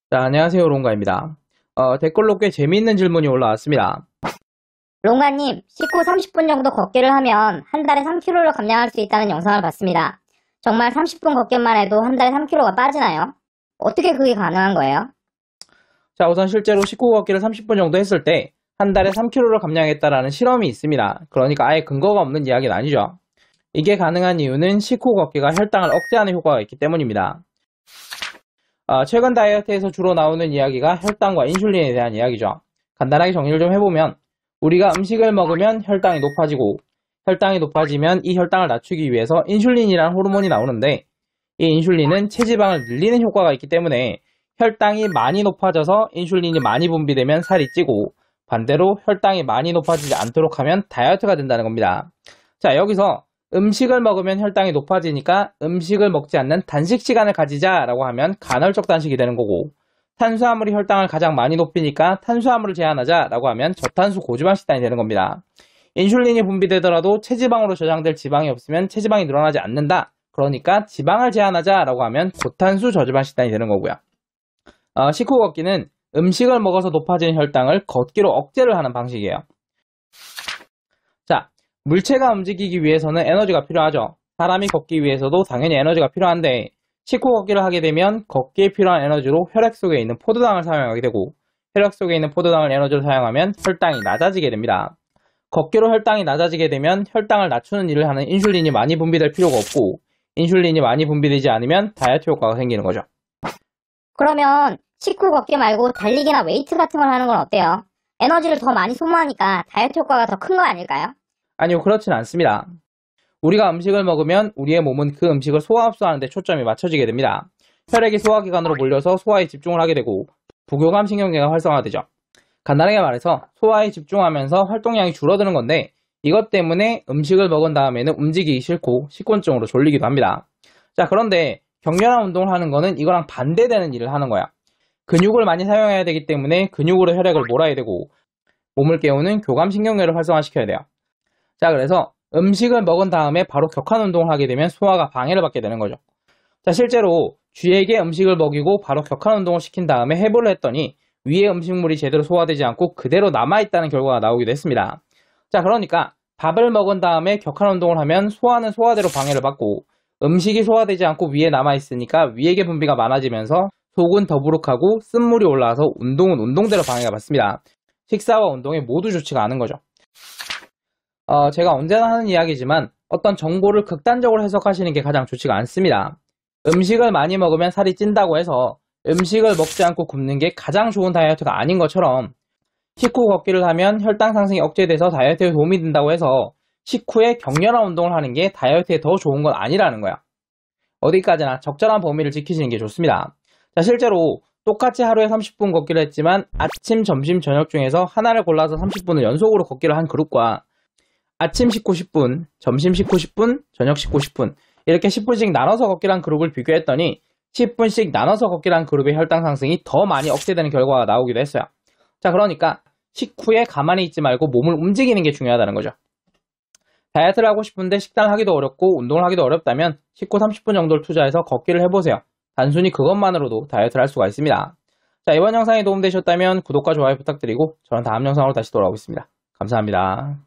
자, 안녕하세요. 롱가입니다. 댓글로 꽤 재미있는 질문이 올라왔습니다. 롱가님, 식후 30분 정도 걷기를 하면 한 달에 3kg를 감량할 수 있다는 영상을 봤습니다. 정말 30분 걷기만 해도 한 달에 3kg가 빠지나요? 어떻게 그게 가능한 거예요? 자, 우선 실제로 식후 걷기를 30분 정도 했을 때 한 달에 3kg를 감량했다라는 실험이 있습니다. 그러니까 아예 근거가 없는 이야기는 아니죠. 이게 가능한 이유는 식후 걷기가 혈당을 억제하는 효과가 있기 때문입니다. 최근 다이어트에서 주로 나오는 이야기가 혈당과 인슐린에 대한 이야기죠. 간단하게 정리를 좀 해보면 우리가 음식을 먹으면 혈당이 높아지고 혈당이 높아지면 이 혈당을 낮추기 위해서 인슐린이라는 호르몬이 나오는데 이 인슐린은 체지방을 늘리는 효과가 있기 때문에 혈당이 많이 높아져서 인슐린이 많이 분비되면 살이 찌고 반대로 혈당이 많이 높아지지 않도록 하면 다이어트가 된다는 겁니다. 자, 여기서 음식을 먹으면 혈당이 높아지니까 음식을 먹지 않는 단식 시간을 가지자라고 하면 간헐적 단식이 되는 거고 탄수화물이 혈당을 가장 많이 높이니까 탄수화물을 제한하자라고 하면 저탄수 고지방 식단이 되는 겁니다. 인슐린이 분비되더라도 체지방으로 저장될 지방이 없으면 체지방이 늘어나지 않는다. 그러니까 지방을 제한하자라고 하면 고탄수 저지방 식단이 되는 거고요. 식후 걷기는 음식을 먹어서 높아지는 혈당을 걷기로 억제를 하는 방식이에요. 자, 물체가 움직이기 위해서는 에너지가 필요하죠. 사람이 걷기 위해서도 당연히 에너지가 필요한데 식후 걷기를 하게 되면 걷기에 필요한 에너지로 혈액 속에 있는 포도당을 사용하게 되고 혈액 속에 있는 포도당을 에너지로 사용하면 혈당이 낮아지게 됩니다. 걷기로 혈당이 낮아지게 되면 혈당을 낮추는 일을 하는 인슐린이 많이 분비될 필요가 없고 인슐린이 많이 분비되지 않으면 다이어트 효과가 생기는 거죠. 그러면 식후 걷기 말고 달리기나 웨이트 같은 걸 하는 건 어때요? 에너지를 더 많이 소모하니까 다이어트 효과가 더 큰 거 아닐까요? 아니요, 그렇진 않습니다. 우리가 음식을 먹으면 우리의 몸은 그 음식을 소화 흡수하는 데 초점이 맞춰지게 됩니다. 혈액이 소화기관으로 몰려서 소화에 집중을 하게 되고 부교감 신경계가 활성화되죠. 간단하게 말해서 소화에 집중하면서 활동량이 줄어드는 건데 이것 때문에 음식을 먹은 다음에는 움직이기 싫고 식곤증으로 졸리기도 합니다. 자, 그런데 격렬한 운동을 하는 거는 이거랑 반대되는 일을 하는 거야. 근육을 많이 사용해야 되기 때문에 근육으로 혈액을 몰아야 되고 몸을 깨우는 교감신경계를 활성화시켜야 돼요. 자, 그래서 음식을 먹은 다음에 바로 격한 운동을 하게 되면 소화가 방해를 받게 되는 거죠. 자, 실제로 쥐에게 음식을 먹이고 바로 격한 운동을 시킨 다음에 해부를 했더니 위에 음식물이 제대로 소화되지 않고 그대로 남아있다는 결과가 나오기도 했습니다. 자, 그러니까 밥을 먹은 다음에 격한 운동을 하면 소화는 소화대로 방해를 받고 음식이 소화되지 않고 위에 남아있으니까 위액의 분비가 많아지면서 속은 더부룩하고 쓴물이 올라와서 운동은 운동대로 방해가 받습니다. 식사와 운동이 모두 좋지가 않은 거죠. 제가 언제나 하는 이야기지만 어떤 정보를 극단적으로 해석하시는 게 가장 좋지가 않습니다. 음식을 많이 먹으면 살이 찐다고 해서 음식을 먹지 않고 굶는 게 가장 좋은 다이어트가 아닌 것처럼 식후 걷기를 하면 혈당 상승이 억제돼서 다이어트에 도움이 된다고 해서 식후에 격렬한 운동을 하는 게 다이어트에 더 좋은 건 아니라는 거야. 어디까지나 적절한 범위를 지키시는 게 좋습니다. 자, 실제로 똑같이 하루에 30분 걷기를 했지만 아침, 점심, 저녁 중에서 하나를 골라서 30분을 연속으로 걷기를 한 그룹과 아침 씻고 10분, 점심 씻고 10분, 저녁 씻고 10분 이렇게 10분씩 나눠서 걷기를 한 그룹을 비교했더니 10분씩 나눠서 걷기를 한 그룹의 혈당 상승이 더 많이 억제되는 결과가 나오기도 했어요. 자, 그러니까 식후에 가만히 있지 말고 몸을 움직이는 게 중요하다는 거죠. 다이어트를 하고 싶은데 식단을 하기도 어렵고 운동을 하기도 어렵다면 식후 30분 정도를 투자해서 걷기를 해보세요. 단순히 그것만으로도 다이어트를 할 수가 있습니다. 자, 이번 영상이 도움되셨다면 구독과 좋아요 부탁드리고 저는 다음 영상으로 다시 돌아오겠습니다. 감사합니다.